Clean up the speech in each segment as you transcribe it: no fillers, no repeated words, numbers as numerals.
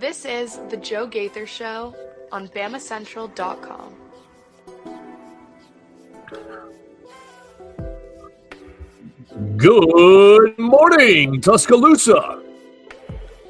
This is The Joe Gaither Show on BamaCentral.com. Good morning, Tuscaloosa.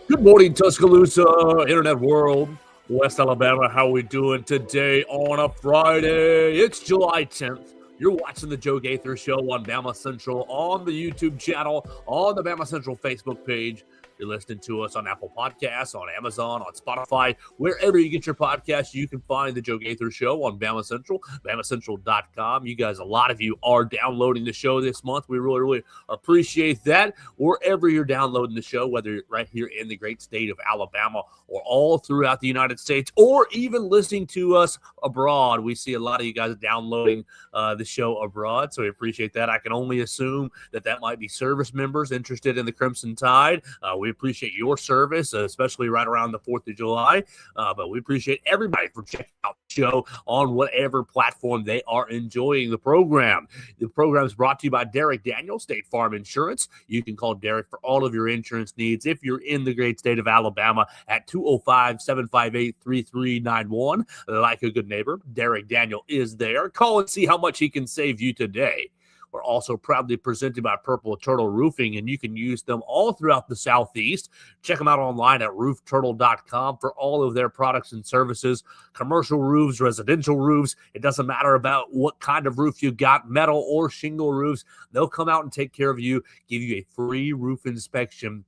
Good morning, Tuscaloosa, Internet world, West Alabama. How we doing today on a Friday? It's July 10th. You're watching The Joe Gaither Show on Bama Central, on the YouTube channel, on the Bama Central Facebook page. You're listening to us on Apple Podcasts, on Amazon, on Spotify, wherever you get your podcasts. You can find The Joe Gaither Show on Bama Central, BamaCentral.com. You guys, a lot of you are downloading the show this month. We really, really appreciate that. Wherever you're downloading the show, whether you're right here in the great state of Alabama or all throughout the United States, or even listening to us abroad, we see a lot of you guys downloading the show abroad, so we appreciate that. I can only assume that that might be service members interested in the Crimson Tide. We appreciate your service, especially right around the 4th of July. But we appreciate everybody for checking out the show on whatever platform they are enjoying the program. The program is brought to you by Derek Daniel, State Farm Insurance. You can call Derek for all of your insurance needs if you're in the great state of Alabama at 205-758-3391. Like a good neighbor, Derek Daniel is there. Call and see how much he can save you today. We're also proudly presented by Purple Turtle Roofing, and you can use them all throughout the Southeast. Check them out online at roofturtle.com for all of their products and services, commercial roofs, residential roofs. It doesn't matter about what kind of roof you got, metal or shingle roofs. They'll come out and take care of you, give you a free roof inspection,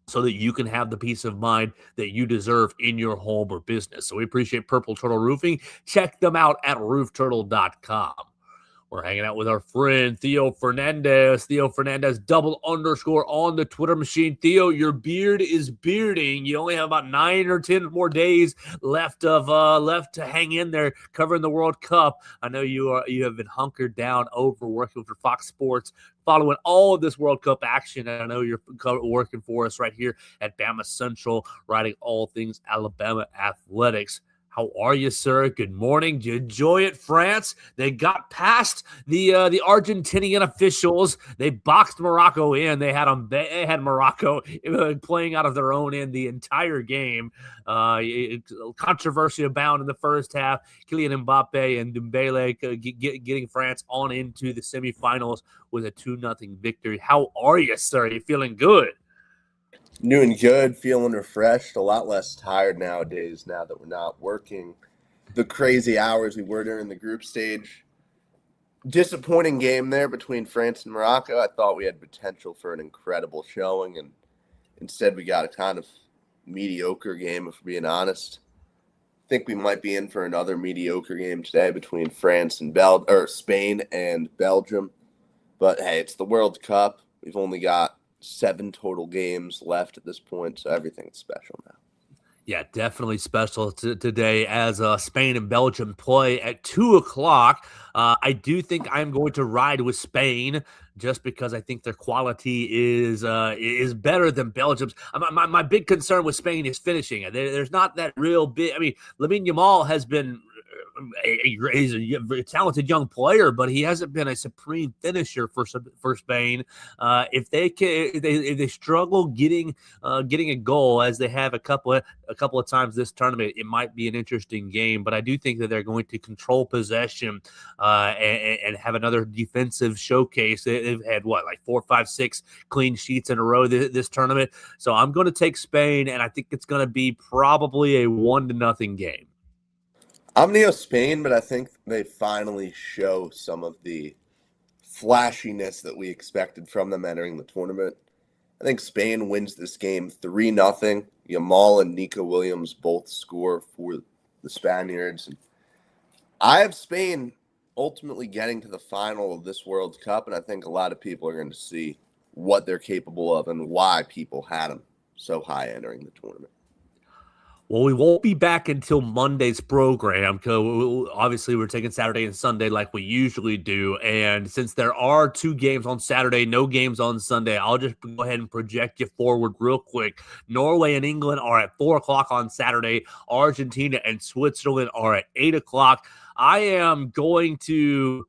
so that you can have the peace of mind that you deserve in your home or business. So we appreciate Purple Turtle Roofing. Check them out at roofturtle.com. We're hanging out with our friend Theo Fernandez. Theo Fernandez, __ on the Twitter machine. Theo, your beard is bearding. You only have about 9 or 10 more days left to hang in there covering the World Cup. I know you have been hunkered down over working for Fox Sports, following all of this World Cup action. And I know you're working for us right here at Bama Central, writing all things Alabama athletics. How are you, sir? Good morning. Did you enjoy it, France? They got past the Argentinian officials. They boxed Morocco in. They had Morocco playing out of their own end the entire game. Controversy abound in the first half. Kylian Mbappe and Dembele getting France on into the semifinals with a 2-0 victory. How are you, sir? Are you feeling good? Doing good, feeling refreshed, a lot less tired nowadays now that we're not working the crazy hours we were during the group stage. Disappointing game there between France and Morocco. I thought we had potential for an incredible showing, and instead we got a kind of mediocre game, if we're being honest. I think we might be in for another mediocre game today between France and Spain and Belgium. But hey, it's the World Cup. We've only got 7 total games left at this point, so everything's special now. Yeah, definitely special today as Spain and Belgium play at 2 o'clock. I do think I'm going to ride with Spain just because I think their quality is better than Belgium's. My big concern with Spain is finishing. There's not that real big. I mean, Lamine Yamal has been he's a talented young player, but he hasn't been a supreme finisher for Spain. If they struggle getting a goal, as they have a couple of times this tournament, it might be an interesting game. But I do think that they're going to control possession and have another defensive showcase. They've had 4, 5, 6 clean sheets in a row this tournament. So I'm going to take Spain, and I think it's going to be probably a 1-0 game. I'm Neo Spain, but I think they finally show some of the flashiness that we expected from them entering the tournament. I think Spain wins this game 3-0. Yamal and Nico Williams both score for the Spaniards. I have Spain ultimately getting to the final of this World Cup, and I think a lot of people are going to see what they're capable of and why people had them so high entering the tournament. Well, we won't be back until Monday's program because obviously we're taking Saturday and Sunday like we usually do. And since there are 2 games on Saturday, no games on Sunday, I'll just go ahead and project you forward real quick. Norway and England are at 4 o'clock on Saturday. Argentina and Switzerland are at 8 o'clock. I am going to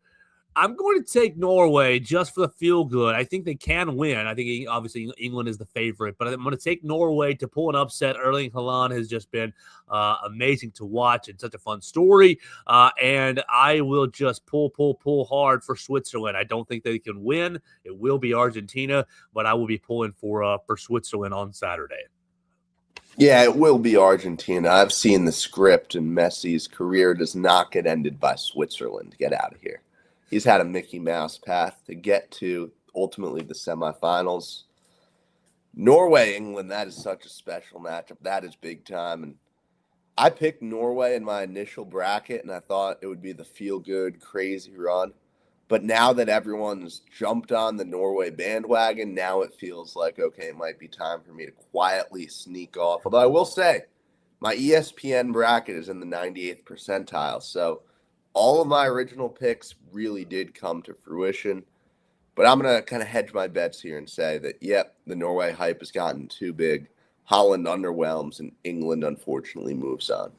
I'm going to take Norway just for the feel good. I think they can win. I think obviously England is the favorite, but I'm going to take Norway to pull an upset. Erling Haaland has just been amazing to watch and such a fun story. And I will just pull hard for Switzerland. I don't think they can win. It will be Argentina, but I will be pulling for Switzerland on Saturday. Yeah, it will be Argentina. I've seen the script, and Messi's career does not get ended by Switzerland. Get out of here. He's had a Mickey Mouse path to get to ultimately the semifinals. Norway, England, that is such a special matchup. That is big time. And I picked Norway in my initial bracket, and I thought it would be the feel-good, crazy run. But now that everyone's jumped on the Norway bandwagon, now it feels like, okay, it might be time for me to quietly sneak off. Although I will say, my ESPN bracket is in the 98th percentile, so all of my original picks really did come to fruition. But I'm going to kind of hedge my bets here and say that, yep, the Norway hype has gotten too big. Holland underwhelms, and England, unfortunately, moves on.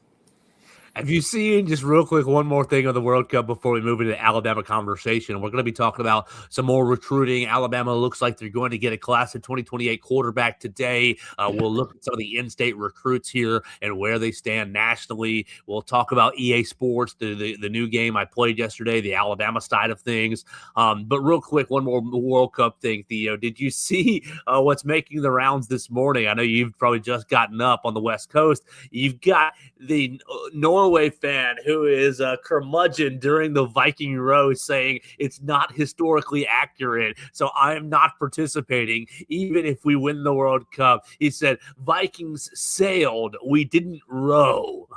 Have you seen, just real quick, one more thing on the World Cup before we move into the Alabama conversation? We're going to be talking about some more recruiting. Alabama looks like they're going to get a class of 2028 quarterback today. We'll look at some of the in-state recruits here and where they stand nationally. We'll talk about EA Sports, the new game I played yesterday, the Alabama side of things. But real quick, one more World Cup thing, Theo. Did you see what's making the rounds this morning? I know you've probably just gotten up on the West Coast. You've got the Norway fan who is a curmudgeon during the Viking row saying it's not historically accurate, so I'm not participating even if we win the World Cup. He said, Vikings sailed, we didn't row.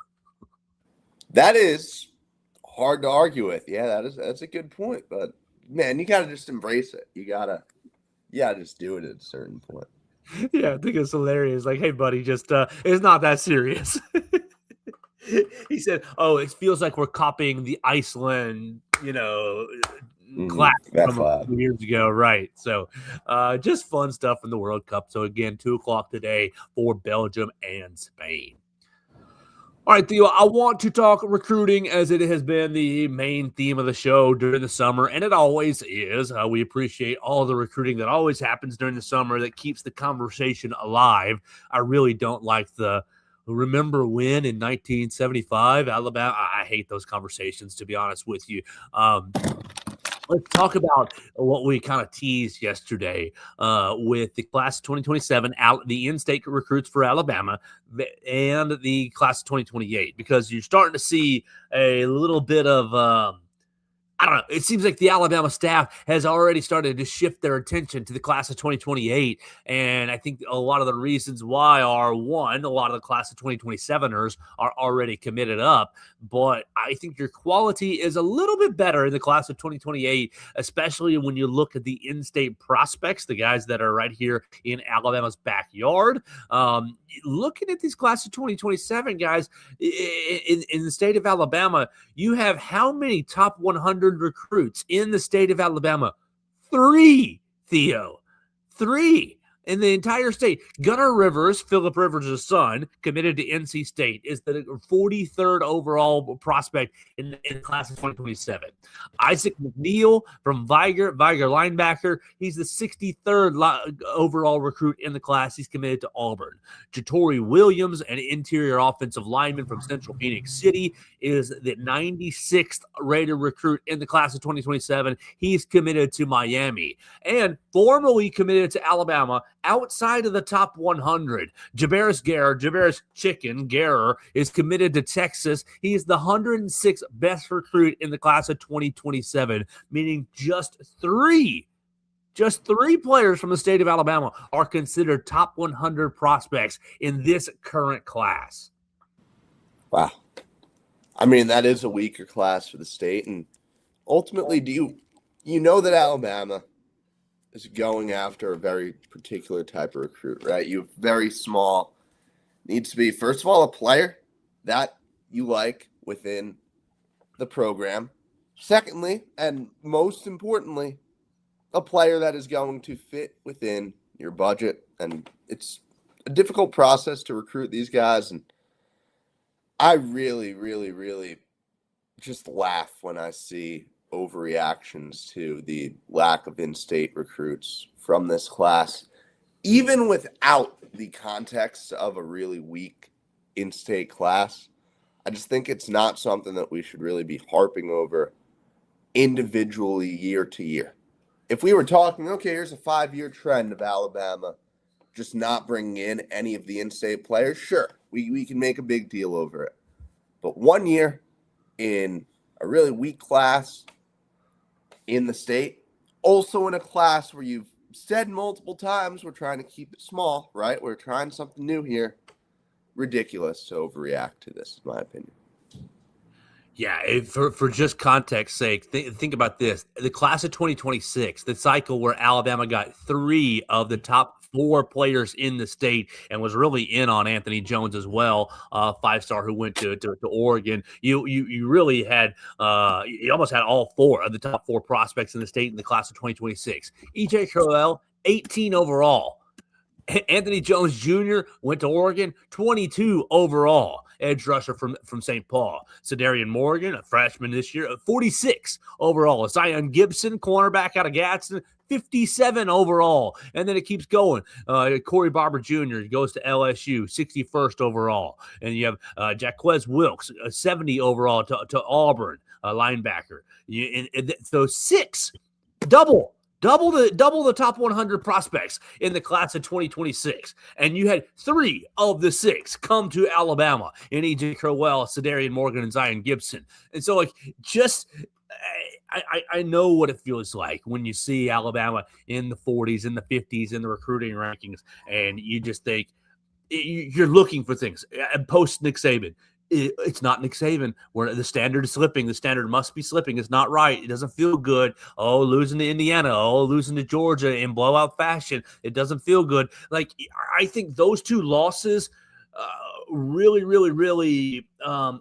That is hard to argue with. Yeah, that's a good point. But, man, you got to just embrace it. You got to just do it at a certain point. Yeah, I think it's hilarious. Like, hey, buddy, just it's not that serious. He said, "Oh, it feels like we're copying the Iceland, class from a few years ago, right?" So, just fun stuff in the World Cup. So again, 2:00 today for Belgium and Spain. All right, Theo, I want to talk recruiting as it has been the main theme of the show during the summer, and it always is. We appreciate all the recruiting that always happens during the summer that keeps the conversation alive. I really don't like the remember when in 1975, Alabama. I hate those conversations, to be honest with you. Let's talk about what we kind of teased yesterday with the class of 2027, the in-state recruits for Alabama, and the class of 2028, because you're starting to see a little bit of I don't know. It seems like the Alabama staff has already started to shift their attention to the class of 2028. And I think a lot of the reasons why are, one, a lot of the class of 2027ers are already committed up. But I think your quality is a little bit better in the class of 2028, especially when you look at the in-state prospects, the guys that are right here in Alabama's backyard. Looking at these class of 2027 guys in the state of Alabama, you have how many top 100 recruits in the state of Alabama? 3, Theo. 3 in the entire state. Gunnar Rivers, Phillip Rivers' son, committed to NC State, is the 43rd overall prospect in the class of 2027. Isaac McNeil from Viger linebacker, he's the 63rd overall recruit in the class. He's committed to Auburn. Jatori Williams, an interior offensive lineman from Central Phoenix City, is the 96th rated recruit in the class of 2027. He's committed to Miami. And formerly committed to Alabama, outside of the top 100, Javaris Guerrer is committed to Texas. He is the 106th best recruit in the class of 2027, meaning just three players from the state of Alabama are considered top 100 prospects in this current class. Wow. I mean, that is a weaker class for the state. And ultimately, you know that Alabama is going after a very particular type of recruit, right? You have very small, needs to be, first of all, a player that you like within the program. Secondly, and most importantly, a player that is going to fit within your budget. And it's a difficult process to recruit these guys. And I really, really, really just laugh when I see overreactions to the lack of in-state recruits from this class, even without the context of a really weak in-state class. I just think it's not something that we should really be harping over individually year to year. If we were talking, okay, here's a 5-year trend of Alabama just not bringing in any of the in-state players, sure, we can make a big deal over it. But 1 year in a really weak class in the state, also in a class where you've said multiple times we're trying to keep it small, right? We're trying something new here. Ridiculous to overreact to this, in my opinion. Yeah, for just context sake, think about this. The class of 2026, the cycle where Alabama got 3 of the top 4 players in the state and was really in on Anthony Jones as well, 5-star who went to Oregon. You really had you almost had all 4 of the top 4 prospects in the state in the class of 2026. E.J. Crowell, 18 overall. Anthony Jones Jr. went to Oregon, 22 overall. Edge rusher from St. Paul. Cedarian Morgan, a freshman this year, 46 overall. Zion Gibson, cornerback out of Gadsden, 57 overall. And then it keeps going. Corey Barber Jr. goes to LSU, 61st overall. And you have Jaquez Wilkes, 70 overall to Auburn, linebacker. So 6, double the top 100 prospects in the class of 2026. And you had 3 of the 6 come to Alabama in E.J. Crowell, Cedarian Morgan, and Zion Gibson. And so, I know what it feels like when you see Alabama in the 40s, in the 50s, in the recruiting rankings, and you just think you're looking for things. Post Nick Saban. It's not Nick Saban where the standard is slipping. The standard must be slipping. It's not right. It doesn't feel good. Oh, losing to Indiana. Oh, losing to Georgia in blowout fashion. It doesn't feel good. I think those 2 losses really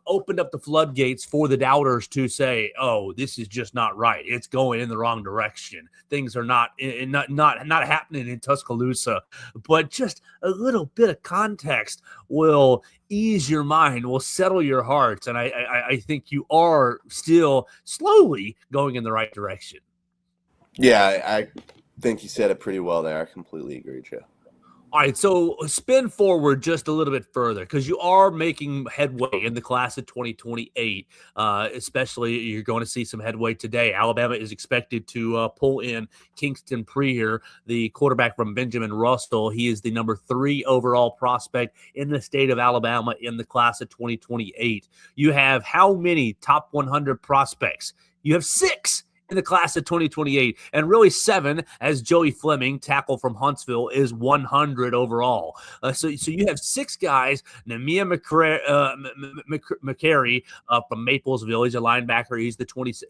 opened up the floodgates for the doubters to say, oh, this is just not right. It's going in the wrong direction. Things are not happening in Tuscaloosa. But just a little bit of context will ease your mind, will settle your hearts. And I think you are still slowly going in the right direction. Yeah, I think you said it pretty well there. I completely agree, Joe. All right, so spin forward just a little bit further because you are making headway in the class of 2028. Especially, you're going to see some headway today. Alabama is expected to pull in Kingston Preer, the quarterback from Benjamin Russell. He is the number 3 overall prospect in the state of Alabama in the class of 2028. You have how many top 100 prospects? You have 6 in the class of 2028, and really 7 as Joey Fleming, tackle from Huntsville, is 100 overall. So you have 6 guys. Namia McCary from Maplesville, he's a linebacker.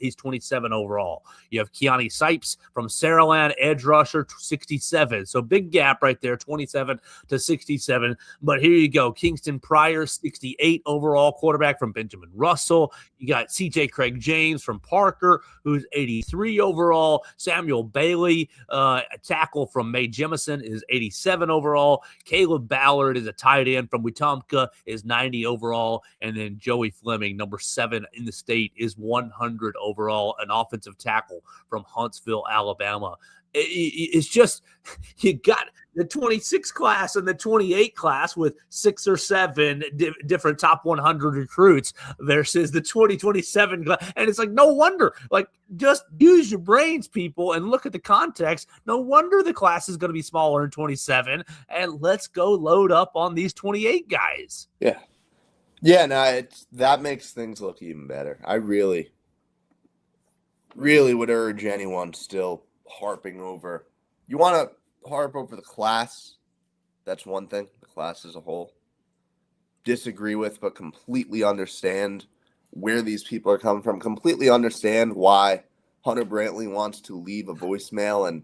He's 27 overall. You have Keani Sipes from Saraland, edge rusher, 67. So big gap right there, 27 to 67. But here you go, Kingston Preer, 68 overall, quarterback from Benjamin Russell. You got C.J. Craig James from Parker, who's 83 overall. Samuel Bailey, a tackle from May Jemison, is 87 overall. Caleb Ballard is a tight end from Wetumpka, is 90 overall. And then Joey Fleming, number 7 in the state, is 100 overall, an offensive tackle from Huntsville, Alabama. It's just, you got the 26 class and the 28 class with 6 or 7 different top 100 recruits versus the 2027 class. And it's no wonder, just use your brains, people, and look at the context. No wonder the class is going to be smaller in 27, and let's go load up on these 28 guys. Yeah, no, that makes things look even better. I really would urge anyone still harping over. You want to harp over the class. That's one thing, the class as a whole. Disagree with, but completely understand where these people are coming from. Completely understand why Hunter Brantley wants to leave a voicemail and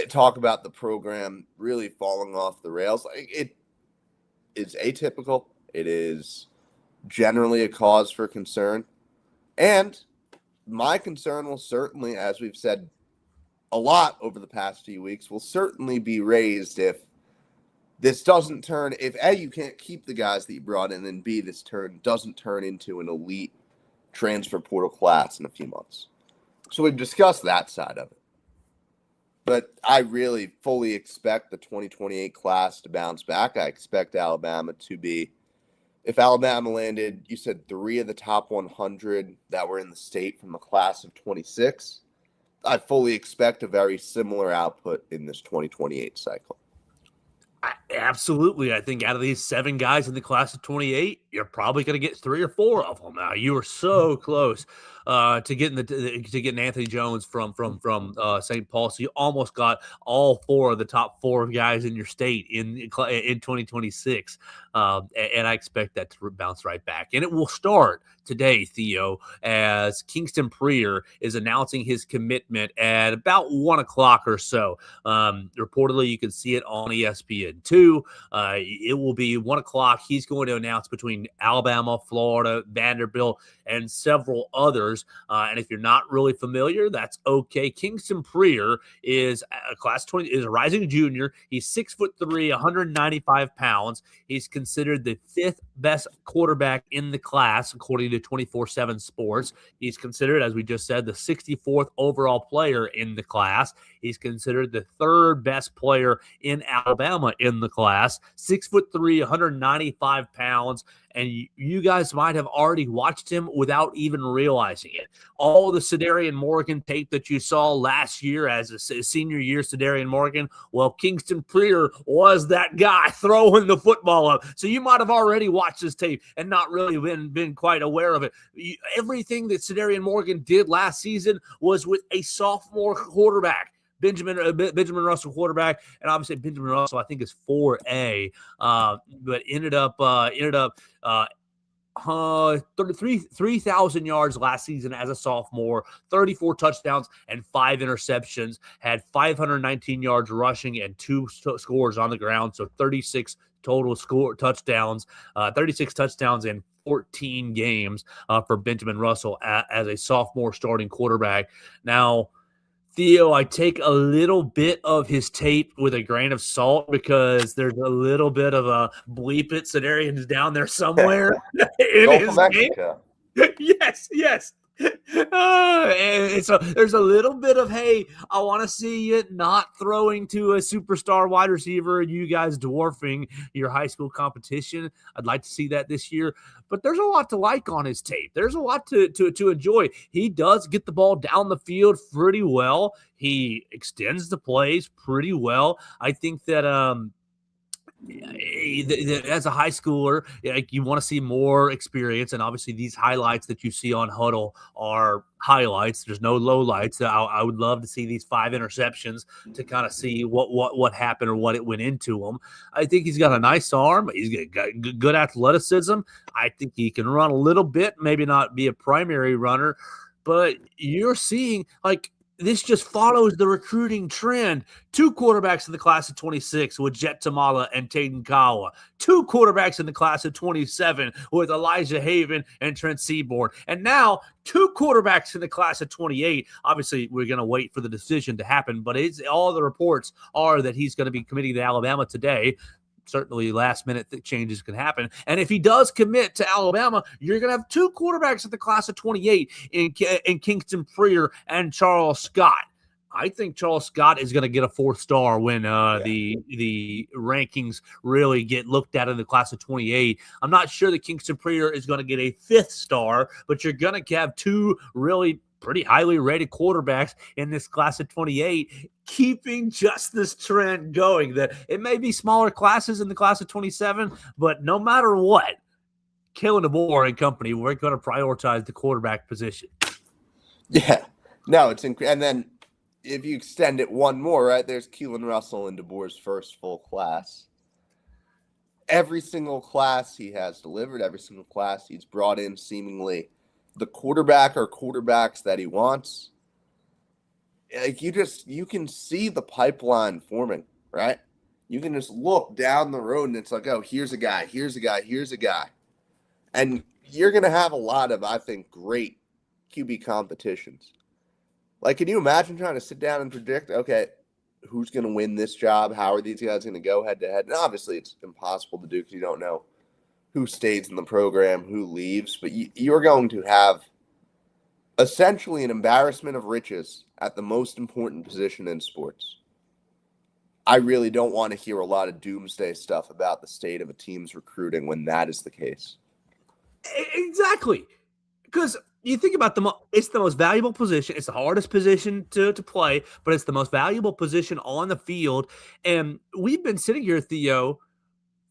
talk about the program really falling off the rails. It is atypical. It is generally a cause for concern. And my concern will certainly, as we've said a lot over the past few weeks, will certainly be raised if this doesn't turn, if A, you can't keep the guys that you brought in, and B, this doesn't turn into an elite transfer portal class in a few months. So we've discussed that side of it. But I really fully expect the 2028 class to bounce back. I expect Alabama to be, if Alabama landed, you said 3 of the top 100 that were in the state from the class of 26, I fully expect a very similar output in this 2028 cycle. Absolutely. I think out of these 7 guys in the class of 28, you're probably going to get 3 or 4 of them. Now, you were so close to getting Anthony Jones from St. Paul. So you almost got all 4 of the top 4 guys in your state in 2026. And I expect that to bounce right back. And it will start today, Theo, as Kingston Prier is announcing his commitment at about 1 o'clock or so. Reportedly, you can see it on ESPN2. It will be 1 o'clock. He's going to announce between Alabama, Florida, Vanderbilt, and several others. And if you're not really familiar, that's okay. Kingston Prier is a class 20, is a rising junior. He's 6'3", 195 pounds. He's considered the 5th best quarterback in the class, according to 24/7 Sports. He's considered, as we just said, the 64th overall player in the class. He's considered the 3rd best player in Alabama in the class. 6'3", 195 pounds. And you guys might have already watched him without even realizing it. All the Sedarian Morgan tape that you saw last year as a senior year, Sedarian Morgan, well, Kingston Prier was that guy throwing the football up. So you might have already watched this tape and not really been quite aware of it. Everything that Sedarian Morgan did last season was with a sophomore quarterback. Benjamin Russell quarterback, and obviously Benjamin Russell I think is 4A, but ended up 3,000 yards last season as a sophomore, 34 touchdowns and 5 interceptions, had 519 yards rushing and 2 scores on the ground, so 36 total touchdowns, 36 touchdowns in 14 games for Benjamin Russell as a sophomore starting quarterback. Now, Theo, I take a little bit of his tape with a grain of salt because there's a little bit of a bleep it Sedarian's down there somewhere in his Mexico. Yes. And so there's a little bit of, hey, I want to see you not throwing to a superstar wide receiver and you guys dwarfing your high school competition. I'd like to see that this year. But there's a lot to like on his tape. There's a lot to enjoy. He does get the ball down the field pretty well. He extends the plays pretty well. I think that as a high schooler, like, you want to see more experience, and obviously these highlights that you see on Huddle are highlights. There's no lowlights. I would love to see these 5 interceptions to kind of see what happened or what it went into him. I think he's got a nice arm. He's got good athleticism. I think he can run a little bit, maybe not be a primary runner, but you're seeing, like, this just follows the recruiting trend. 2 quarterbacks in the class of 26 with Jet Tamala and Tayden Kawa. 2 quarterbacks in the class of 27 with Elijah Haven and Trent Seaborn. And now 2 quarterbacks in the class of 28. Obviously, we're going to wait for the decision to happen, but all the reports are that he's going to be committing to Alabama today. Certainly last-minute changes can happen. And if he does commit to Alabama, you're going to have 2 quarterbacks in the class of 28 in Kingston Prier and Charles Scott. I think Charles Scott is going to get a 4th star when the rankings really get looked at in the class of 28. I'm not sure that Kingston Prier is going to get a 5th star, but you're going to have 2 really pretty highly rated quarterbacks in this class of 28, keeping just this trend going. That it may be smaller classes in the class of 27, but no matter what, Kellen DeBoer and company, we're going to prioritize the quarterback position. Yeah, no, it's and then if you extend it one more, right? There's Keelan Russell in DeBoer's first full class. Every single class he has delivered, every single class he's brought in seemingly the quarterback or quarterbacks that he wants. Like, you can see the pipeline forming, right? You can just look down the road and it's like, oh, here's a guy. And you're going to have a lot of, I think, great QB competitions. Like, can you imagine trying to sit down and predict, okay, who's going to win this job? How are these guys going to go head to head? And obviously it's impossible to do because you don't know who stays in the program, who leaves, but you're going to have essentially an embarrassment of riches at the most important position in sports. I really don't want to hear a lot of doomsday stuff about the state of a team's recruiting when that is the case. Exactly. Because you think about it's the most valuable position. It's the hardest position to play, but it's the most valuable position on the field. And we've been sitting here, Theo,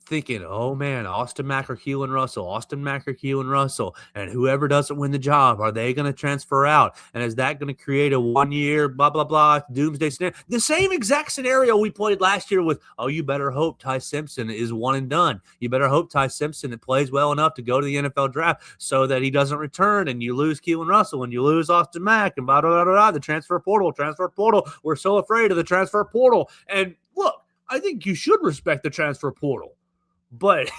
thinking, oh man, Austin Mack or Keelan Russell, and whoever doesn't win the job, are they going to transfer out? And is that going to create a 1 year blah blah blah doomsday scenario? The same exact scenario we played last year with, oh, you better hope Ty Simpson is one and done. You better hope Ty Simpson plays well enough to go to the NFL draft so that he doesn't return, and you lose Keelan Russell and you lose Austin Mack and blah blah blah blah, blah. The transfer portal. We're so afraid of the transfer portal. And look, I think you should respect the transfer portal. But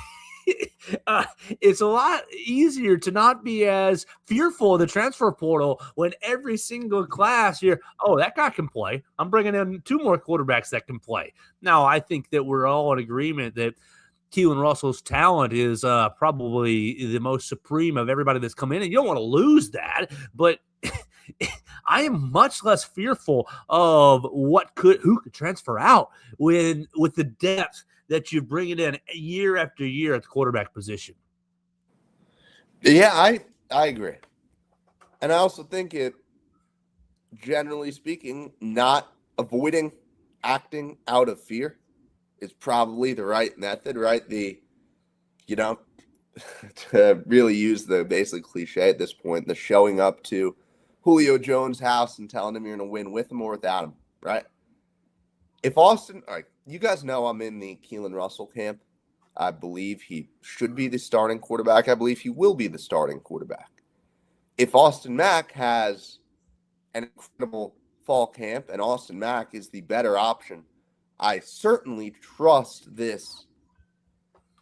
it's a lot easier to not be as fearful of the transfer portal when every single class that guy can play. I'm bringing in 2 more quarterbacks that can play. Now, I think that we're all in agreement that Keelan Russell's talent is probably the most supreme of everybody that's come in, and you don't want to lose that. But I am much less fearful of who could transfer out with the depth that you bring it in year after year at the quarterback position. Yeah, I agree. And I also think it, generally speaking, not avoiding acting out of fear is probably the right method, right? To really use the basic cliche at this point, the showing up to Julio Jones' house and telling him you're going to win with him or without him, right? If Austin, all right, you guys know I'm in the Keelan Russell camp. I believe he should be the starting quarterback. I believe he will be the starting quarterback. If Austin Mack has an incredible fall camp and Austin Mack is the better option, I certainly trust this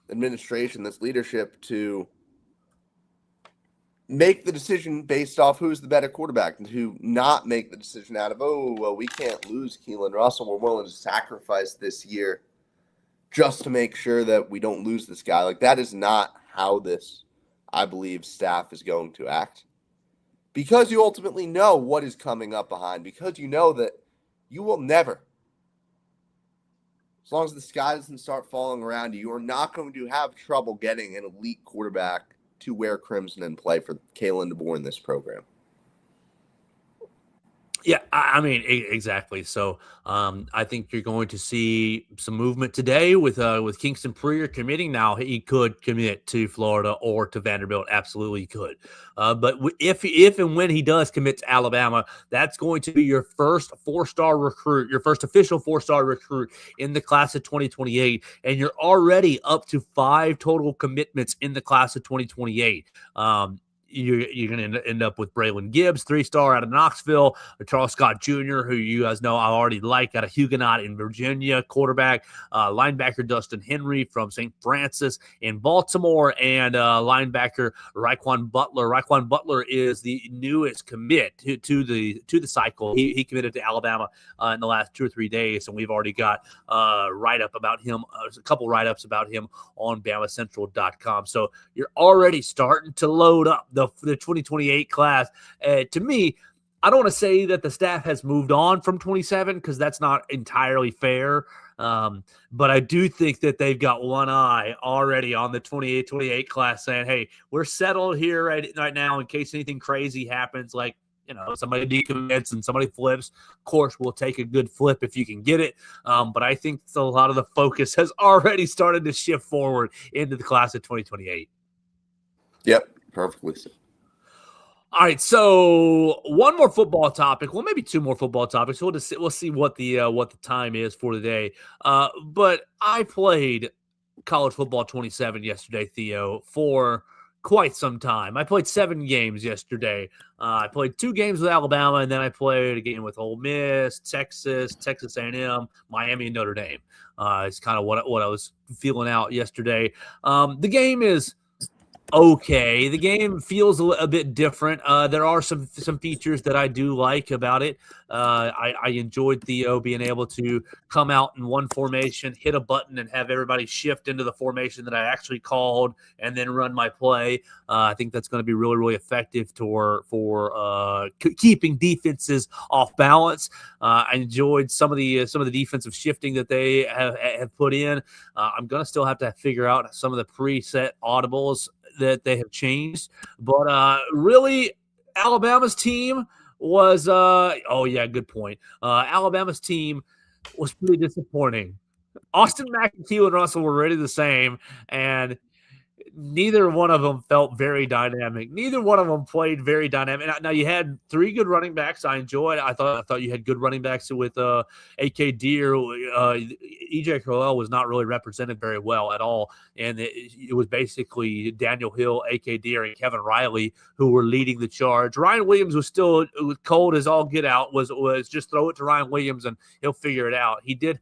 administration, this leadership, to make the decision based off who's the better quarterback and to not make the decision out of, we can't lose Keelan Russell. We're willing to sacrifice this year just to make sure that we don't lose this guy. Like, that is not how this, I believe, staff is going to act. Because you ultimately know what is coming up behind, because you know that you will never, as long as the sky doesn't start falling around you, are not going to have trouble getting an elite quarterback to wear crimson and play for Kalen DeBoer in this program. Yeah, I mean, exactly. So I think you're going to see some movement today with Kingston Prier committing. Now, he could commit to Florida or to Vanderbilt. Absolutely could. But if and when he does commit to Alabama, that's going to be your first 4-star recruit, your first official 4-star recruit in the class of 2028. And you're already up to 5 total commitments in the class of 2028. You're going to end up with Braylon Gibbs, 3-star out of Knoxville, Charles Scott Jr., who you guys know I already like, out of Huguenot in Virginia, quarterback, linebacker Dustin Henry from St. Francis in Baltimore, and linebacker Raekwon Butler. Raekwon Butler is the newest commit to the cycle. He committed to Alabama in the last 2 or 3 days, and we've already got write-up about him, a couple write-ups about him on BamaCentral.com. So you're already starting to load up the 2028 class. To me, I don't want to say that the staff has moved on from 27 because that's not entirely fair. But I do think that they've got one eye already on the 28 class saying, hey, we're settled here right now in case anything crazy happens, like, somebody decommits and somebody flips. Of course, we'll take a good flip if you can get it. But I think a lot of the focus has already started to shift forward into the class of 2028. Yep. Perfectly so. All right, so one more football topic. Well, maybe 2 more football topics. We'll see what the time is for today. But I played college football 27 yesterday, Theo, for quite some time. I played 7 games yesterday. I played 2 games with Alabama, and then I played a game with Ole Miss, Texas A&M, Miami, and Notre Dame. It's kind of what I was feeling out yesterday. The game is okay. The game feels a bit different. There are some features that I do like about it. I enjoyed Theo being able to come out in one formation, hit a button, and have everybody shift into the formation that I actually called, and then run my play. I think that's going to be really, really effective for keeping defenses off balance. I enjoyed some of the defensive shifting that they have put in. I'm going to still have to figure out some of the preset audibles that they have changed, but really, Alabama's team was good point. Alabama's team was pretty disappointing. Austin Mack and Keelan Russell were really the same, and neither one of them felt very dynamic. Neither one of them played very dynamic. Now you had three good running backs. I enjoyed. I thought you had good running backs with AK Deer. EJ Crowell was not really represented very well at all, and it was basically Daniel Hill, AK Deer, and Kevin Riley who were leading the charge. Ryan Williams was still cold as all get out. Was just throw it to Ryan Williams and he'll figure it out. He did.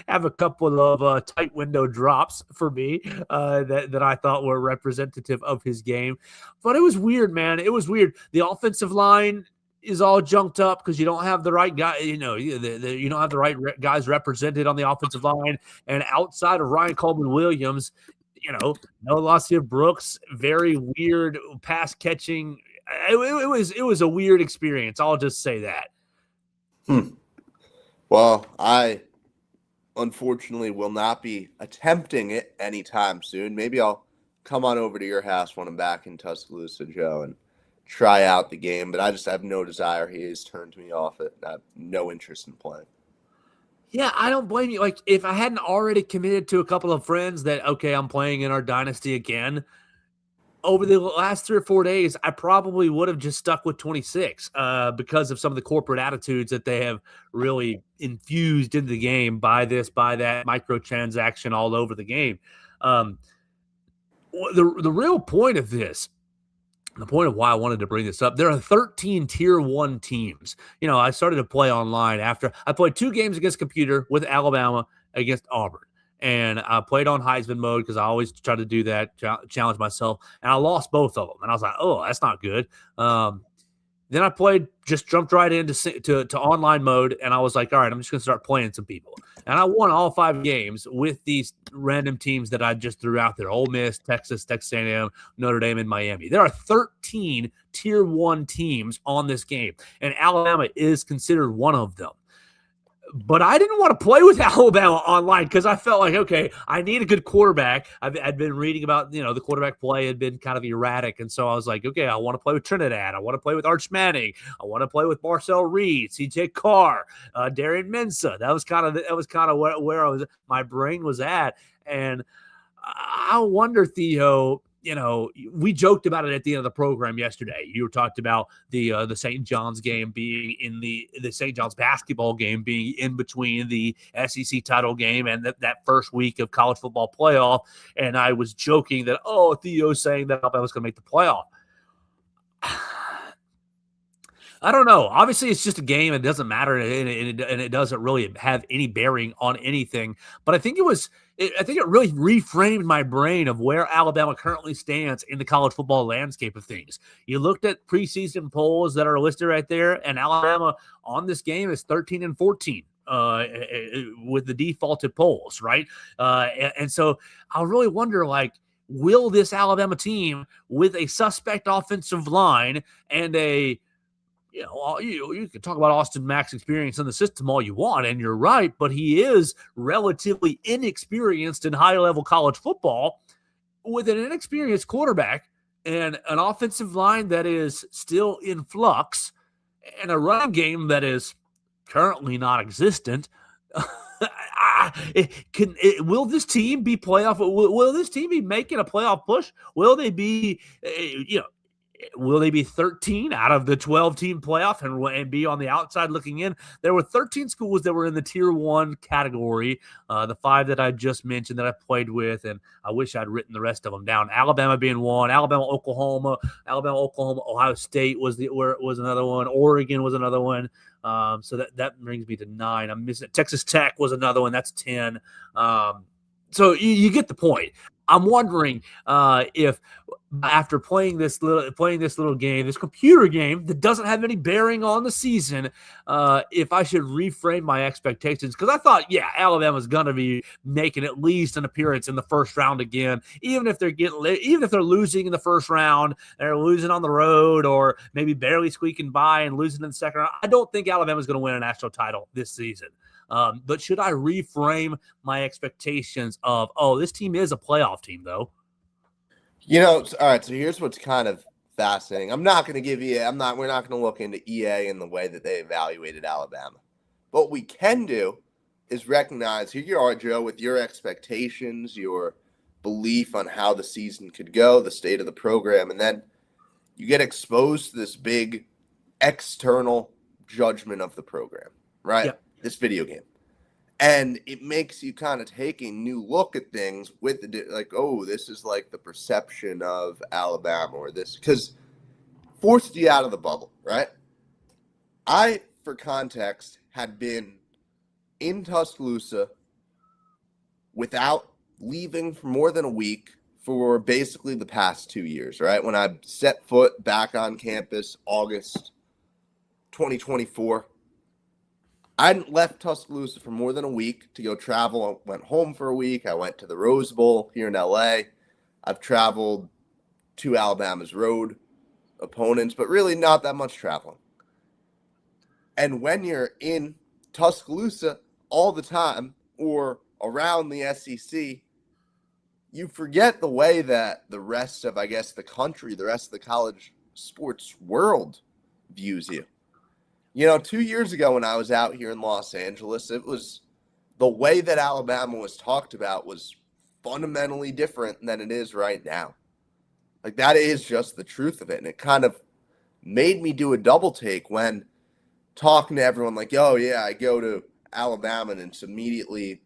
Have a couple of tight window drops for me that I thought were representative of his game. But it was weird, man. It was weird. The offensive line is all junked up because you don't have the right guy. You don't have the right guys represented on the offensive line. And outside of Ryan Coleman Williams, no Lacia Brooks, very weird pass catching. It was a weird experience. I'll just say that. Well, I unfortunately will not be attempting it anytime soon. Maybe I'll come on over to your house when I'm back in Tuscaloosa, Joe, and try out the game. But I just have no desire. He has turned me off it. I have no interest in playing. Yeah, I don't blame you. Like, if I hadn't already committed to a couple of friends that, okay, I'm playing in our dynasty again, over the last 3 or 4 days, I probably would have just stuck with 26 because of some of the corporate attitudes that they have really infused into the game by this, by that, microtransaction all over the game. The real point of this, the point of why I wanted to bring this up, there are 13 Tier 1 teams. I started to play online after I played 2 games against computer with Alabama against Auburn. And I played on Heisman mode because I always try to do that, challenge myself. And I lost both of them. And I was like, oh, that's not good. Then I just jumped right into to online mode. And I was like, all right, I'm just going to start playing some people. And I won all 5 games with these random teams that I just threw out there. Ole Miss, Texas A&M, Notre Dame, and Miami. There are 13 Tier 1 teams on this game. And Alabama is considered one of them. But I didn't want to play with Alabama online because I felt like, okay, I need a good quarterback. I'd been reading about, the quarterback play had been kind of erratic. And so I was like, okay, I want to play with Trinidad. I want to play with Arch Manning. I want to play with Marcel Reed, CJ Carr, Darian Mensah. That was kind of where my brain was at. And I wonder, Theo, we joked about it at the end of the program yesterday. You talked about the St. John's game being in the St. John's basketball game being in between the SEC title game and that first week of college football playoff. And I was joking that, Theo's saying that Alabama's going to make the playoff. I don't know. Obviously, it's just a game. It doesn't matter, and it doesn't really have any bearing on anything. But I think it really reframed my brain of where Alabama currently stands in the college football landscape of things. You looked at preseason polls that are listed right there, and Alabama on this game is 13-14 with the defaulted polls, right? And so I really wonder, will this Alabama team with a suspect offensive line and you can talk about Austin Mack's experience in the system all you want, and you're right, but he is relatively inexperienced in high-level college football with an inexperienced quarterback and an offensive line that is still in flux and a running game that is currently not existent. Will this team be playoff? Will this team be making a playoff push? Will they be, will they be 13 out of the 12-team playoff and be on the outside looking in? There were 13 schools that were in the Tier 1 category, the 5 that I just mentioned that I played with, and I wish I'd written the rest of them down. Alabama being one, Alabama, Oklahoma, Ohio State was another one, Oregon was another one. So that brings me to 9. I'm missing Texas Tech was another one. That's 10. So you get the point. I'm wondering if after playing this little game, this computer game that doesn't have any bearing on the season, if I should reframe my expectations, because I thought, yeah, Alabama's gonna be making at least an appearance in the first round again, even if they're losing in the first round, they're losing on the road, or maybe barely squeaking by and losing in the second round. I don't think Alabama's going to win a national title this season. But should I reframe my expectations of, this team is a playoff team, though? All right, so here's what's kind of fascinating. We're not going to look into EA and the way that they evaluated Alabama. But what we can do is recognize, here you are, Joe, with your expectations, your belief on how the season could go, the state of the program, and then you get exposed to this big external judgment of the program, right? Yep. This video game. And it makes you kind of take a new look at things with this is like the perception of Alabama, or this, because forced you out of the bubble, right? I, for context, had been in Tuscaloosa without leaving for more than a week for basically the past 2 years, right? When I set foot back on campus, August 2024, I hadn't left Tuscaloosa for more than a week to go travel. I went home for a week. I went to the Rose Bowl here in LA. I've traveled to Alabama's road opponents, but really not that much traveling. And when you're in Tuscaloosa all the time, or around the SEC, you forget the way that the rest of, the country, the rest of the college sports world views you. 2 years ago when I was out here in Los Angeles, it was the way that Alabama was talked about was fundamentally different than it is right now. Like, that is just the truth of it. And it kind of made me do a double take when talking to everyone like, oh, yeah, I go to Alabama and it's immediately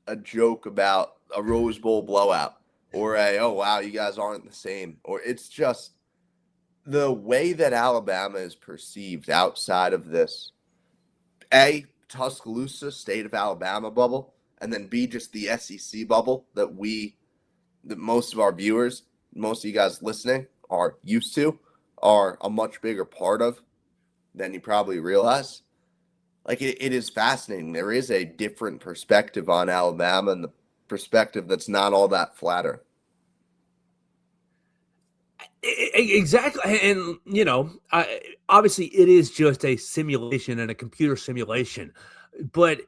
a joke about a Rose Bowl blowout, or oh, wow, you guys aren't the same. Or it's just the way that Alabama is perceived outside of this, A, Tuscaloosa, state of Alabama bubble, and then B, just the SEC bubble that most of our viewers, most of you guys listening are used to, are a much bigger part of than you probably realize. Like, it is fascinating. There is a different perspective on Alabama, and the perspective that's not all that flattering. Exactly. And, obviously it is just a simulation and a computer simulation. But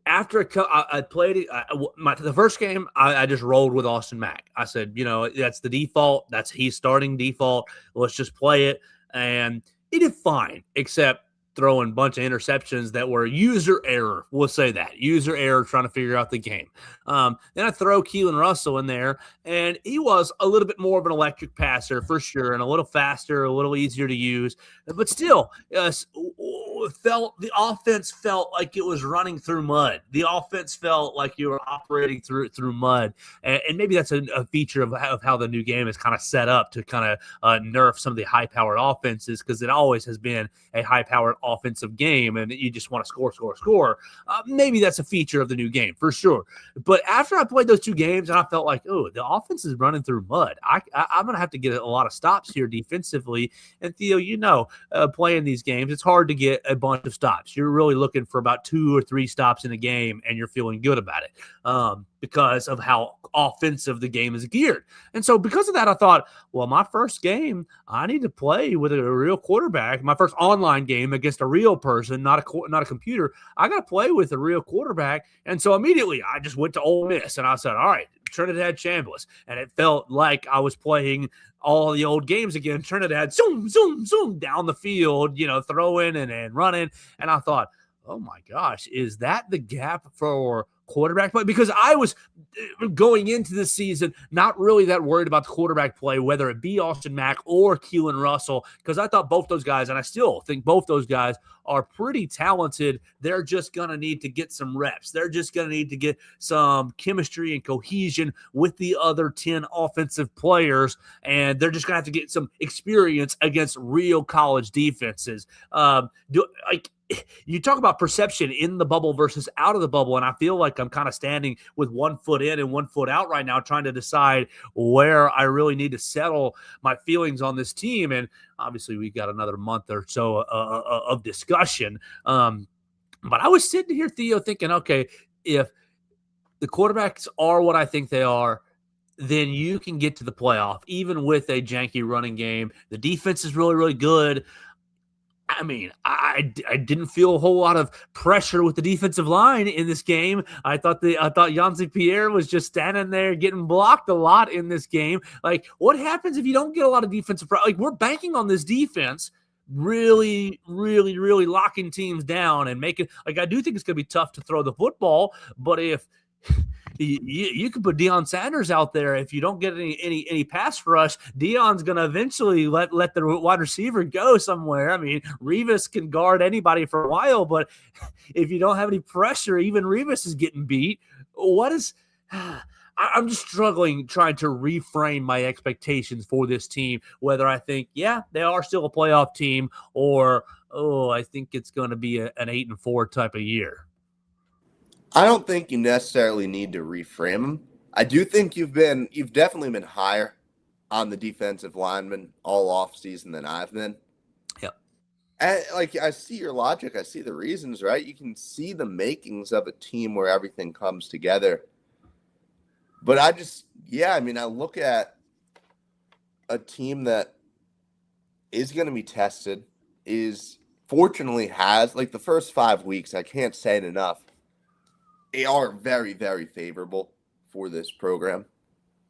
after I played it, the first game, I just rolled with Austin Mack. I said, that's the default. He's starting default. Let's just play it. And he did fine, except throwing a bunch of interceptions that were user error. We'll say that. User error trying to figure out the game. Then I throw Keelan Russell in there, and he was a little bit more of an electric passer for sure, and a little faster, a little easier to use. But still, the offense felt like it was running through mud. The offense felt like you were operating through mud. And maybe that's a feature of how the new game is kind of set up to kind of nerf some of the high-powered offenses, because it always has been a high-powered offensive game, and you just want to score. Maybe that's a feature of the new game for sure. But after I played those two games, and I felt like, the offense is running through mud. I'm going to have to get a lot of stops here defensively. And Theo, playing these games, it's hard to get a bunch of stops. You're really looking for about 2 or 3 stops in a game, and you're feeling good about it because of how offensive the game is geared. And so because of that, I thought, well, my first game, I need to play with a real quarterback. My first online game against a real person, not a computer. I got to play with a real quarterback. And so immediately I just went to Ole Miss, and I said, all right, Trinidad Chambliss. And it felt like I was playing all the old games again. Trinidad, zoom, zoom, zoom down the field, throwing and running. And I thought, oh my gosh, is that the gap for quarterback play? Because I was going into this season not really that worried about the quarterback play, whether it be Austin Mack or Keelan Russell, because I thought both those guys, and I still think both those guys, are pretty talented. They're just going to need to get some reps. They're just going to need to get some chemistry and cohesion with the other 10 offensive players, and they're just going to have to get some experience against real college defenses. you talk about perception in the bubble versus out of the bubble, and I feel like I'm kind of standing with one foot in and one foot out right now, trying to decide where I really need to settle my feelings on this team. And obviously, we got another month or so of discussion. But I was sitting here, Theo, thinking, okay, if the quarterbacks are what I think they are, then you can get to the playoff, even with a janky running game. The defense is really, really good. I mean, I didn't feel a whole lot of pressure with the defensive line in this game. I thought Yancy Pierre was just standing there getting blocked a lot in this game. Like, what happens if you don't get a lot of defensive pressure? Like, we're banking on this defense really, really, really locking teams down and making, like, I do think it's going to be tough to throw the football, but if you could put Deion Sanders out there. If you don't get any pass rush, Deion's going to eventually let the wide receiver go somewhere. I mean, Revis can guard anybody for a while, but if you don't have any pressure, even Revis is getting beat. I'm just struggling trying to reframe my expectations for this team, whether I think, yeah, they are still a playoff team, or, I think it's going to be an 8-4 type of year. I don't think you necessarily need to reframe them. I do think you've definitely been higher on the defensive lineman all offseason than I've been. Yep. And I see your logic. I see the reasons, right? You can see the makings of a team where everything comes together. But I look at a team that is going to be tested, fortunately has, like, the first 5 weeks, I can't say it enough, they are very, very favorable for this program.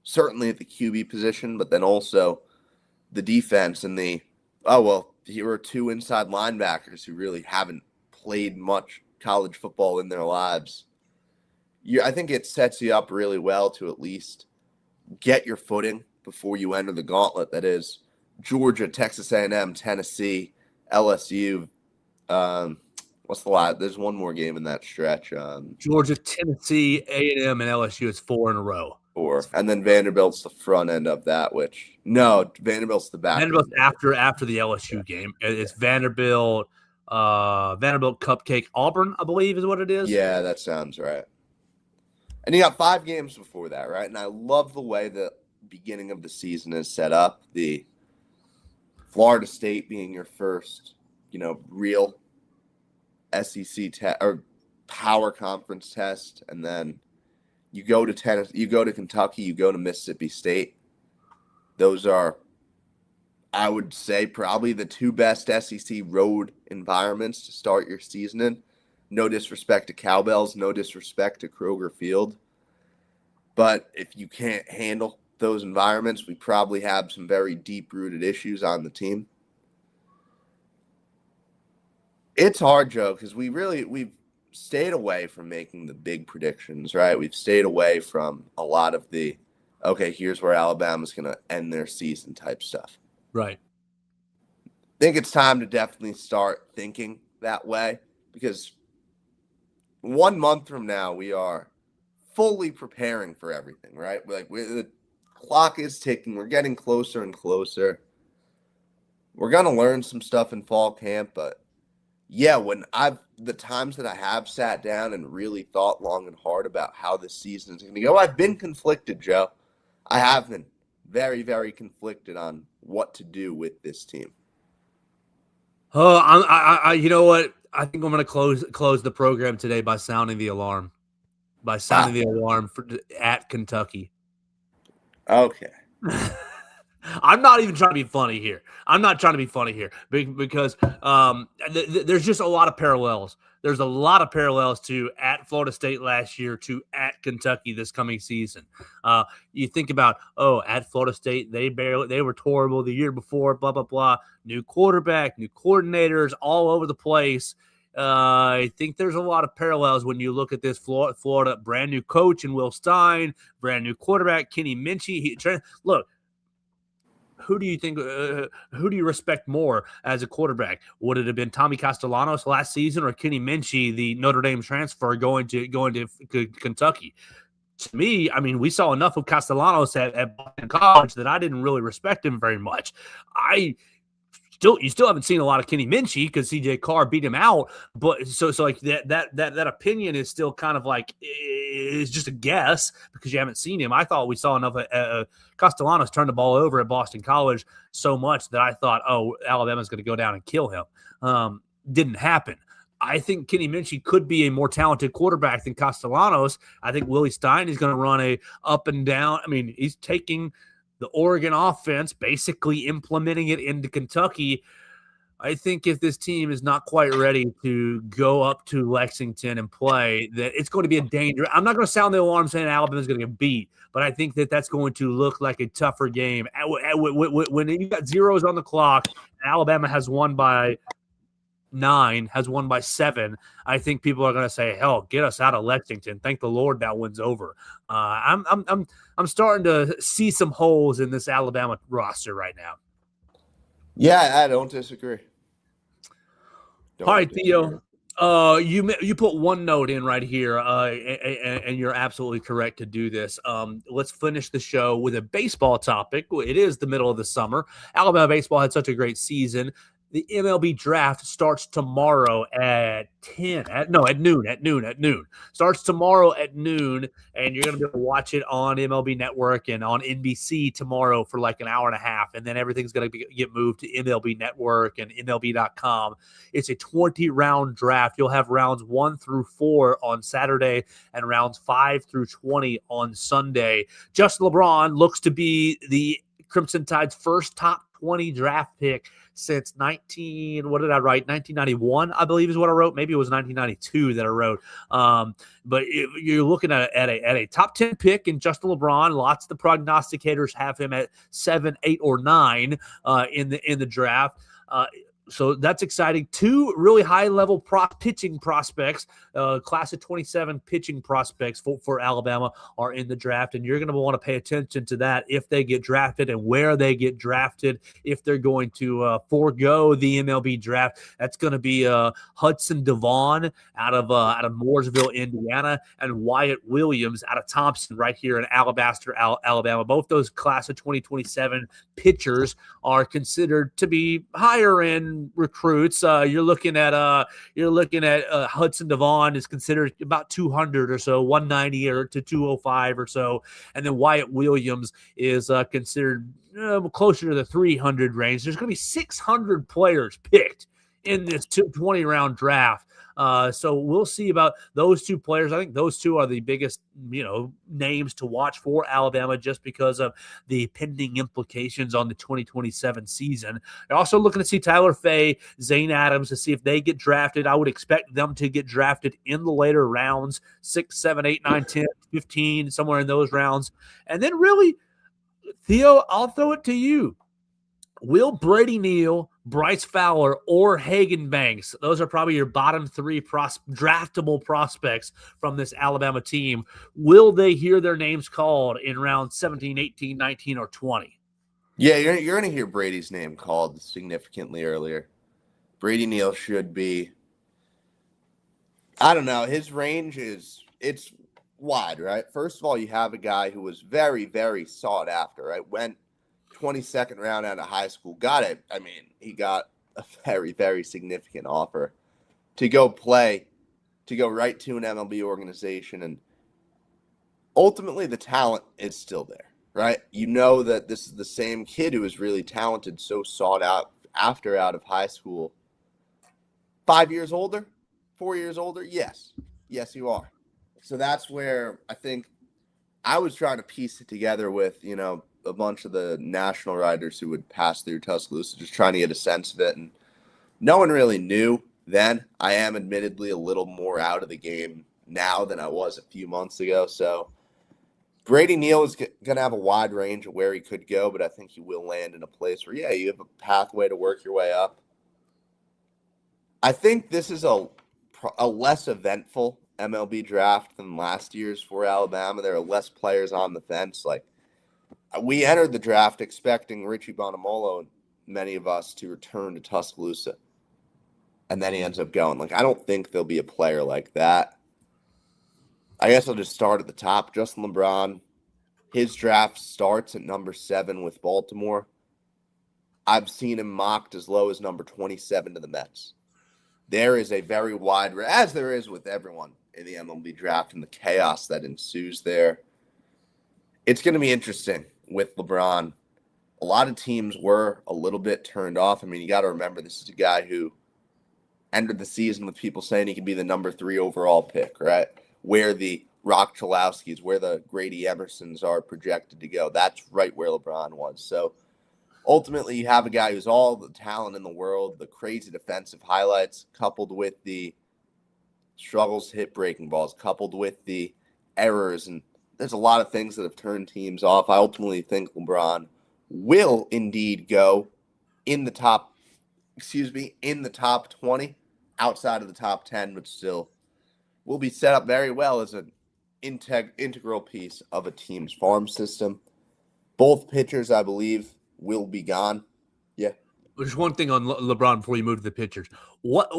Certainly at the QB position, but then also the defense and here are two inside linebackers who really haven't played much college football in their lives. I think it sets you up really well to at least get your footing before you enter the gauntlet that is Georgia, Texas A&M, Tennessee, LSU. What's the last? There's one more game in that stretch. Georgia, Tennessee, A&M, and LSU is 4 in a row. 4, and then Vanderbilt's the front end of that. Vanderbilt's the back. Vanderbilt's after the LSU game. It's Vanderbilt, Cupcake, Auburn, I believe, is what it is. Yeah, that sounds right. And you got 5 games before that, right? And I love the way the beginning of the season is set up. The Florida State being your first, real SEC or power conference test, and then you go to Tennessee, you go to Kentucky, you go to Mississippi State. Those are, I would say, probably the 2 best SEC road environments to start your season in. No disrespect to Cowbells, no disrespect to Kroger Field, but if you can't handle those environments, we probably have some very deep-rooted issues on the team. It's hard, Joe, because we've stayed away from making the big predictions, right? We've stayed away from a lot of the, okay, here's where Alabama's going to end their season type stuff. Right. I think it's time to definitely start thinking that way, because 1 month from now, we are fully preparing for everything, right? The clock is ticking. We're getting closer and closer. We're going to learn some stuff in fall camp, but yeah, the times that I have sat down and really thought long and hard about how this season is going to go, I've been conflicted, Joe. I have been very, very conflicted on what to do with this team. Oh, you know what? I think I'm going to close the program today by sounding the alarm. At Kentucky. Okay. I'm not even trying to be funny here. Because there's just a lot of parallels. There's a lot of parallels to at Florida State last year to at Kentucky this coming season. You think about, at Florida State, they were horrible the year before, blah, blah, blah. New quarterback, new coordinators all over the place. I think there's a lot of parallels when you look at this Florida brand new coach in Will Stein, brand new quarterback, Kenny Minchie. Look, who do you think? Who do you respect more as a quarterback? Would it have been Tommy Castellanos last season or Kenny Minchie, the Notre Dame transfer, going to Kentucky? To me, I mean, we saw enough of Castellanos at Boston College that I didn't really respect him very much. you still haven't seen a lot of Kenny Minchie because CJ Carr beat him out. But so like that opinion is still kind of like is just a guess because you haven't seen him. I thought we saw enough. Castellanos turned the ball over at Boston College so much that I thought, oh, Alabama's going to go down and kill him. Didn't happen. I think Kenny Minchie could be a more talented quarterback than Castellanos. I think Willie Stein is going to run a up and down. I mean, he's taking the Oregon offense, basically implementing it into Kentucky. I think if this team is not quite ready to go up to Lexington and play, that it's going to be a danger. I'm not going to sound the alarm saying Alabama's going to get beat, but I think that that's going to look like a tougher game. When you got zeros on the clock, Alabama has won by 9, has won by 7. I think people are going to say, "Hell, get us out of Lexington." Thank the Lord that one's over. I'm starting to see some holes in this Alabama roster right now. Yeah, I don't disagree. All right, Theo. You put one note in right here, and you're absolutely correct to do this. Let's finish the show with a baseball topic. It is the middle of the summer. Alabama baseball had such a great season. The MLB draft starts tomorrow at noon. Starts tomorrow at noon, and you're going to be able to watch it on MLB Network and on NBC tomorrow for like an hour and a half, and then everything's going to get moved to MLB Network and MLB.com. It's a 20-round draft. You'll have rounds 1 through 4 on Saturday and rounds 5 through 20 on Sunday. Justin LeBron looks to be the Crimson Tide's first top 20 draft pick since 1991, I believe is what I wrote. Maybe it was 1992 that I wrote. But you're looking at a top 10 pick in Justin LeBron. Lots of the prognosticators have him at 7, 8, or 9 in the draft. So that's exciting. 2 really high-level pitching prospects, class of 27 pitching prospects for Alabama are in the draft, and you're going to want to pay attention to that if they get drafted and where they get drafted, if they're going to forego the MLB draft. That's going to be Hudson Devon out of Mooresville, Indiana, and Wyatt Williams out of Thompson right here in Alabaster, Alabama. Both those class of 2027 pitchers are considered to be higher end recruits. You're looking at Hudson Devon is considered about 200 or so, 190 or to 205 or so, and then Wyatt Williams is considered closer to the 300 range. There's going to be 600 players picked in this 20-round draft. So we'll see about those 2 players. I think those 2 are the biggest, names to watch for Alabama just because of the pending implications on the 2027 season. They're also looking to see Tyler Fay, Zane Adams to see if they get drafted. I would expect them to get drafted in the later rounds, 6, 7, 8, 9, 10, 15, somewhere in those rounds. And then really, Theo, I'll throw it to you. Will Brady Neal, Bryce Fowler, or Hagen Banks, those are probably your bottom 3 draftable prospects from this Alabama team. Will they hear their names called in round 17, 18, 19, or 20? Yeah, you're going to hear Brady's name called significantly earlier. Brady Neal should be, I don't know, his range it's wide, right? First of all, you have a guy who was very, very sought after, right? Went 22nd round out of high school. Got it. I mean, he got a very, very significant offer to go right to an MLB organization. And ultimately, the talent is still there, right? You know that this is the same kid who is really talented, so sought out after out of high school. 5 years older? 4 years older? Yes. Yes, you are. So that's where I think I was trying to piece it together with, a bunch of the national writers who would pass through Tuscaloosa, just trying to get a sense of it. And no one really knew then. I am admittedly a little more out of the game now than I was a few months ago. So Brady Neal is going to have a wide range of where he could go, but I think he will land in a place where, you have a pathway to work your way up. I think this is a less eventful MLB draft than last year's for Alabama. There are less players on the fence. We entered the draft expecting Richie Bonamolo and many of us to return to Tuscaloosa. And then he ends up going. I don't think there'll be a player like that. I guess I'll just start at the top. Justin LeBron, his draft starts at number 7 with Baltimore. I've seen him mocked as low as number 27 to the Mets. There is a very wide, as there is with everyone in the MLB draft and the chaos that ensues there. It's going to be interesting with LeBron. A lot of teams were a little bit turned off. I mean, you got to remember, this is a guy who ended the season with people saying he could be the number 3 overall pick, right? Where the Rock Chalowskis, where the Grady Emersons are projected to go. That's right where LeBron was. So ultimately, you have a guy who's all the talent in the world, the crazy defensive highlights, coupled with the struggles to hit breaking balls, coupled with the errors. And there's a lot of things that have turned teams off. I ultimately think LeBron will indeed go in the top 20, outside of the top 10, but still will be set up very well as an integral piece of a team's farm system. Both pitchers, I believe, will be gone. Yeah. There's one thing on LeBron before you move to the pitchers. What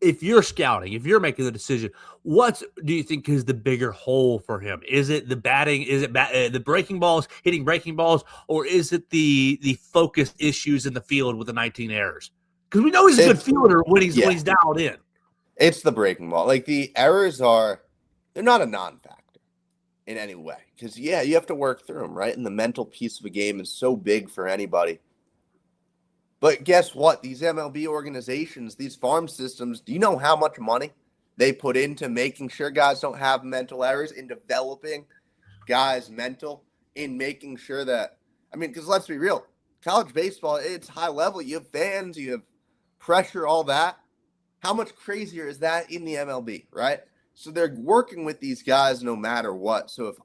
if you're scouting, if you're making the decision, what do you think is the bigger hole for him? Is it the batting? Is it the breaking balls, hitting breaking balls, or is it the focus issues in the field with the 19 errors? Because we know he's a good fielder when he's dialed in. It's the breaking ball. Like, the errors they're not a non-factor in any way. Because, you have to work through them, right? And the mental piece of a game is so big for anybody. But guess what? These MLB organizations, these farm systems, do you know how much money they put into making sure guys don't have mental errors, in developing guys' mental, in making sure that, I mean, because let's be real, college baseball, it's high level. You have fans, you have pressure, all that. How much crazier is that in the MLB, right? So they're working with these guys no matter what. So if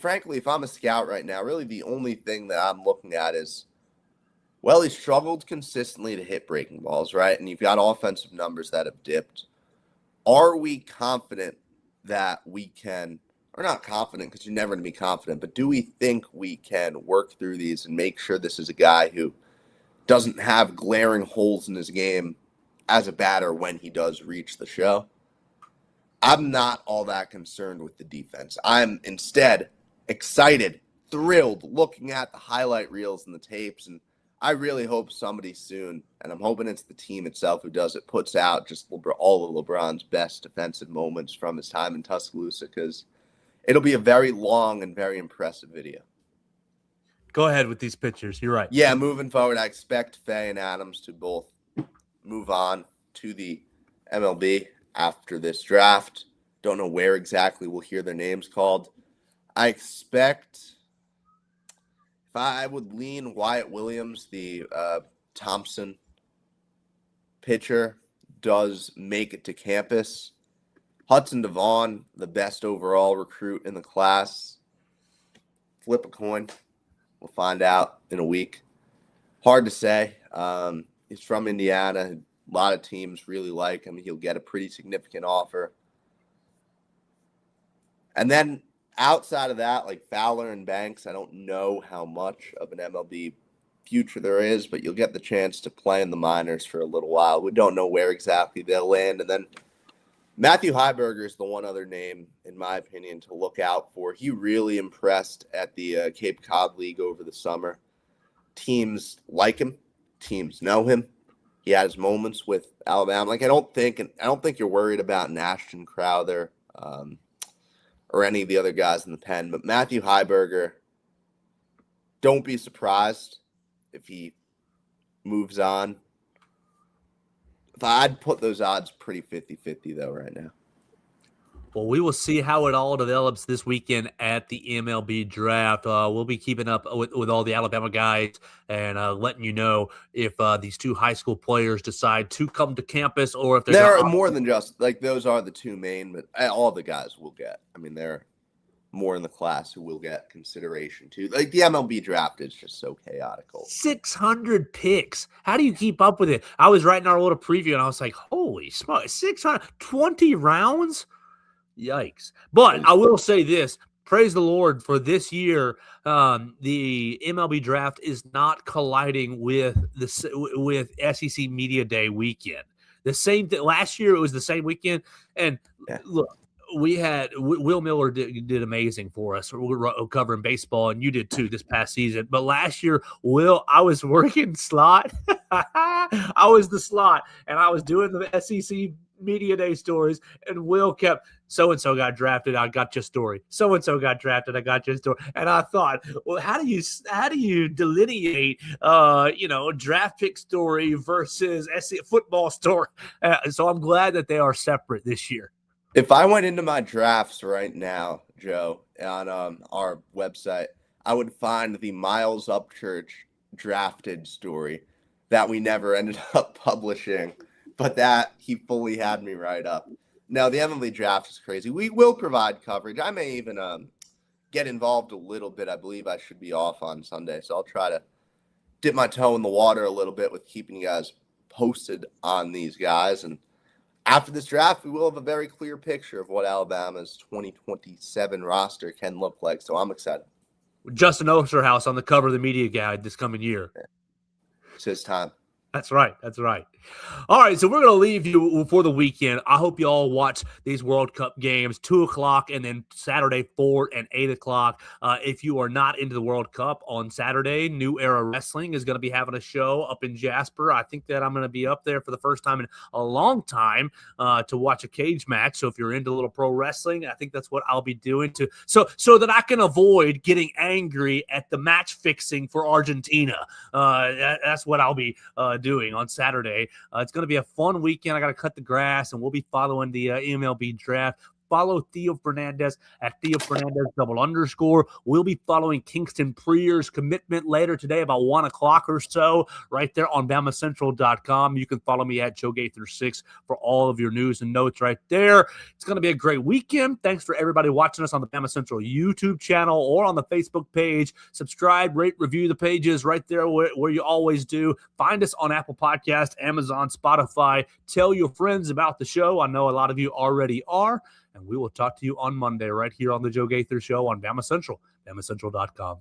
frankly, if I'm a scout right now, really the only thing that I'm looking at is, well, he struggled consistently to hit breaking balls, right? And you've got offensive numbers that have dipped. Are we confident that we can, or not confident because you're never going to be confident, but do we think we can work through these and make sure this is a guy who doesn't have glaring holes in his game as a batter when he does reach the show? I'm not all that concerned with the defense. I'm instead excited, thrilled, looking at the highlight reels and the tapes, and I really hope somebody soon, and I'm hoping it's the team itself who does it, puts out just all of LeBron's best defensive moments from his time in Tuscaloosa, because it'll be a very long and very impressive video. Go ahead with these pictures. You're right. Yeah, moving forward, I expect Faye and Adams to both move on to the MLB after this draft. Don't know where exactly we'll hear their names called. I expect, if I would lean Wyatt Williams, the Thompson pitcher, does make it to campus. Hudson Devon, the best overall recruit in the class. Flip a coin. We'll find out in a week. Hard to say. He's from Indiana. A lot of teams really like him. He'll get a pretty significant offer. And then outside of that, like Fowler and Banks, I don't know how much of an MLB future there is, but you'll get the chance to play in the minors for a little while. We don't know where exactly they'll land. And then Matthew Heiberger is the one other name, in my opinion, to look out for. He really impressed at the Cape Cod League over the summer. Teams like him. Teams know him. He had his moments with Alabama. Like, I don't think you're worried about Ashton Crowther or any of the other guys in the pen. But Matthew Heiberger, don't be surprised if he moves on. I'd put those odds pretty 50-50, though, right now. Well, we will see how it all develops this weekend at the MLB draft. We'll be keeping up with all the Alabama guys and letting you know if these two high school players decide to come to campus or if there are more than just, like, those are the two main, but all the guys will get. I mean, there are more in the class who will get consideration, too. Like, the MLB draft is just so chaotic. 600 picks. How do you keep up with it? I was writing our little preview, and I was like, holy smokes, 620 rounds? Yikes. But I will say this, praise the Lord for this year. The MLB draft is not colliding with SEC Media Day weekend. The same thing last year, it was the same weekend. And look, we had Will Miller did amazing for us. We were covering baseball, and you did too this past season. But last year, Will, I was working slot. I was the slot, and I was doing the SEC Media Day stories, and Will kept, so-and-so got drafted, I got your story. So-and-so got drafted, I got your story. And I thought, well, how do you delineate, draft pick story versus SEC football story? So I'm glad that they are separate this year. If I went into my drafts right now, Joe, on our website, I would find the Miles Upchurch drafted story that we never ended up publishing, but that he fully had me right up. Now, the MLB draft is crazy. We will provide coverage. I may even get involved a little bit. I believe I should be off on Sunday, so I'll try to dip my toe in the water a little bit with keeping you guys posted on these guys. And after this draft, we will have a very clear picture of what Alabama's 2027 roster can look like. So I'm excited. Justin Osterhaus on the cover of the media guide this coming year. It's his time. That's right. All right, so we're going to leave you for the weekend. I hope you all watch these World Cup games, 2 o'clock, and then Saturday, 4 and 8 o'clock. If you are not into the World Cup on Saturday, New Era Wrestling is going to be having a show up in Jasper. I think that I'm going to be up there for the first time in a long time to watch a cage match. So if you're into a little pro wrestling, I think that's what I'll be doing so that I can avoid getting angry at the match fixing for Argentina. That's what I'll be doing on Saturday. It's going to be a fun weekend. I got to cut the grass, and we'll be following the MLB draft. Follow Theo Fernandez at Theo Fernandez _. We'll be following Kingston Prier's commitment later today about 1 o'clock or so right there on BamaCentral.com. You can follow me at Joe Gaither 6 for all of your news and notes right there. It's going to be a great weekend. Thanks for everybody watching us on the Bama Central YouTube channel or on the Facebook page. Subscribe, rate, review the pages right there where you always do. Find us on Apple Podcasts, Amazon, Spotify. Tell your friends about the show. I know a lot of you already are. And we will talk to you on Monday right here on the Joe Gaither Show on Bama Central, BamaCentral.com.